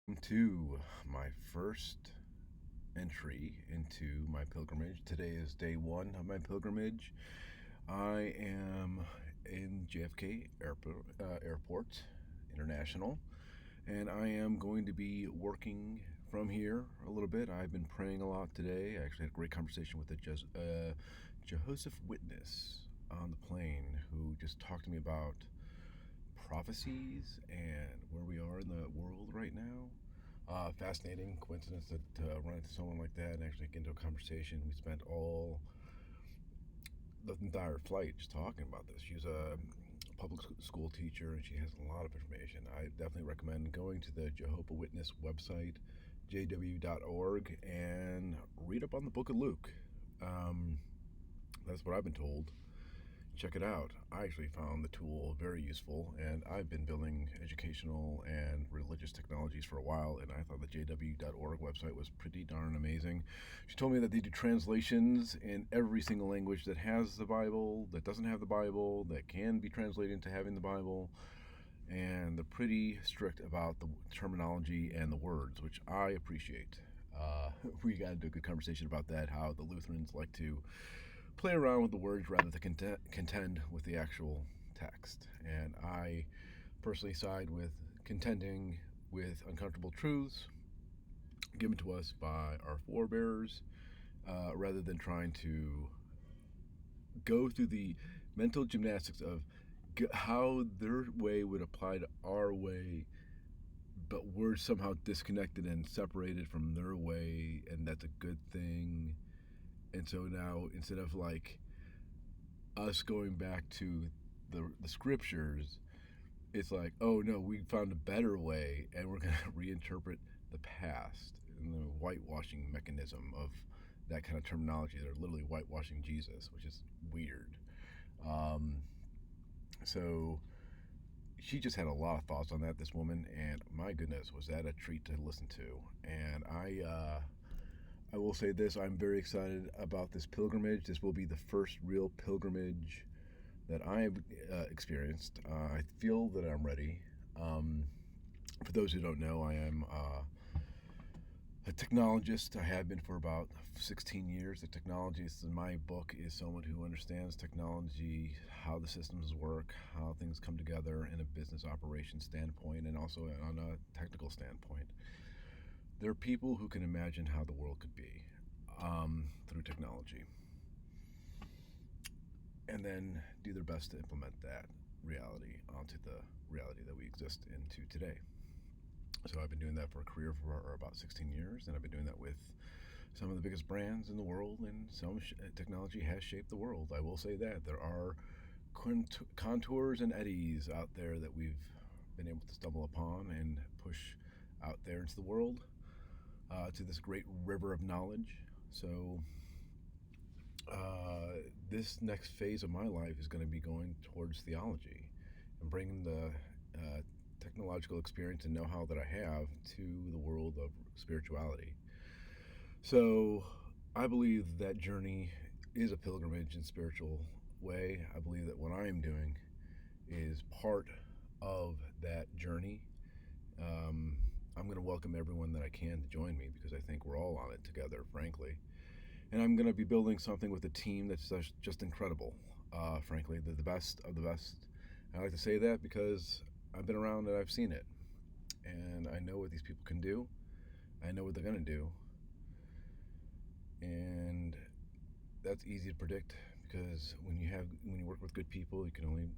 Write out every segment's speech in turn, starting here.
To my first entry into my pilgrimage. Today is day one of my pilgrimage. I am in JFK Airport International, and I am going to be working from here a little bit. I've been praying a lot today. I actually had a great conversation with a Jehovah Witness on the plane who just talked to me about prophecies and where we are in the world right now. Fascinating coincidence to run into someone like that and actually get into a conversation. We spent all the entire flight just talking about this. She's a public school teacher and she has a lot of information. I definitely recommend going to the Jehovah Witness website, jw.org, and read up on the book of Luke. That's what I've been told. Check it out. I actually found the tool very useful, and I've been building educational and religious technologies for a while, and I thought the jw.org website was pretty darn amazing. She told me that they do translations in every single language that has the Bible, that doesn't have the Bible, that can be translated into having the Bible, and they're pretty strict about the terminology and the words, which I appreciate. We got into a good conversation about that, how the Lutherans like to play around with the words rather than contend with the actual text. And I personally side with contending with uncomfortable truths given to us by our forebears rather than trying to go through the mental gymnastics of how their way would apply to our way, but we're somehow disconnected and separated from their way, and that's a good thing. And so now, instead of like us going back to the scriptures, it's like, oh no, we found a better way, and we're going to reinterpret the past and the whitewashing mechanism of that kind of terminology. They're literally whitewashing Jesus, which is weird. Um, so she just had a lot of thoughts on that, this woman, and my goodness, was that a treat to listen to. And I will say this: I'm very excited about this pilgrimage. This will be the first real pilgrimage that I have experienced. I feel that I'm ready. Um, for those who don't know, I am a technologist. I have been for about 16 years. A technologist in my book is someone who understands technology, how the systems work, how things come together in a business operation standpoint, and also on a technical standpoint. There are people who can imagine how the world could be through technology, and then do their best to implement that reality onto the reality that we exist into today. So I've been doing that for a career for about 16 years, and I've been doing that with some of the biggest brands in the world, and some technology has shaped the world. I will say that there are contours and eddies out there that we've been able to stumble upon and push out there into the world, to this great river of knowledge. So this next phase of my life is going to be going towards theology and bringing the technological experience and know-how that I have to the world of spirituality. So I believe that journey is a pilgrimage in spiritual way. I believe that what I am doing is part of that journey. I'm going to welcome everyone that I can to join me because I think we're all on it together, frankly. And I'm going to be building something with a team that's just incredible. Frankly, they're the best of the best. I like to say that because I've been around and I've seen it, and I know what these people can do. I know what they're going to do, and that's easy to predict because when you work with good people, you can only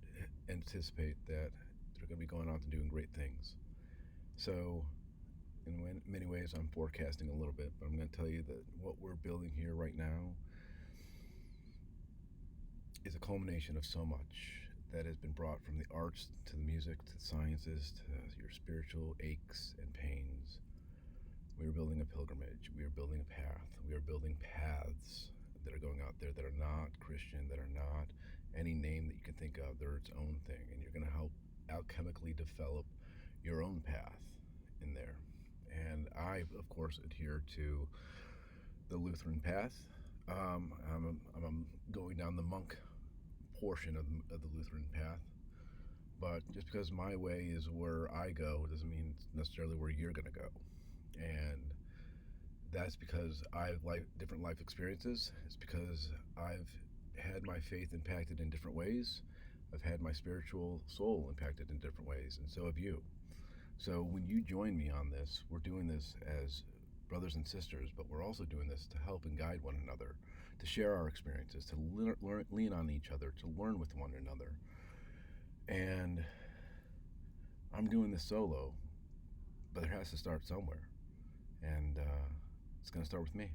anticipate that they're going to be going out and doing great things. So in many ways, I'm forecasting a little bit, but I'm going to tell you that what we're building here right now is a culmination of so much that has been brought from the arts to the music to the sciences to your spiritual aches and pains. We are building a pilgrimage. We are building a path. We are building paths that are going out there that are not Christian, that are not any name that you can think of. They're its own thing. And you're going to help alchemically develop your own path in there. And I, of course, adhere to the Lutheran path. I'm going down the monk portion of the Lutheran path. But just because my way is where I go doesn't mean it's necessarily where you're going to go. And that's because I've different life experiences. It's because I've had my faith impacted in different ways. I've had my spiritual soul impacted in different ways, and so have you. So when you join me on this, we're doing this as brothers and sisters, but we're also doing this to help and guide one another, to share our experiences, to lean on each other, to learn with one another. And I'm doing this solo, but it has to start somewhere. And it's going to start with me.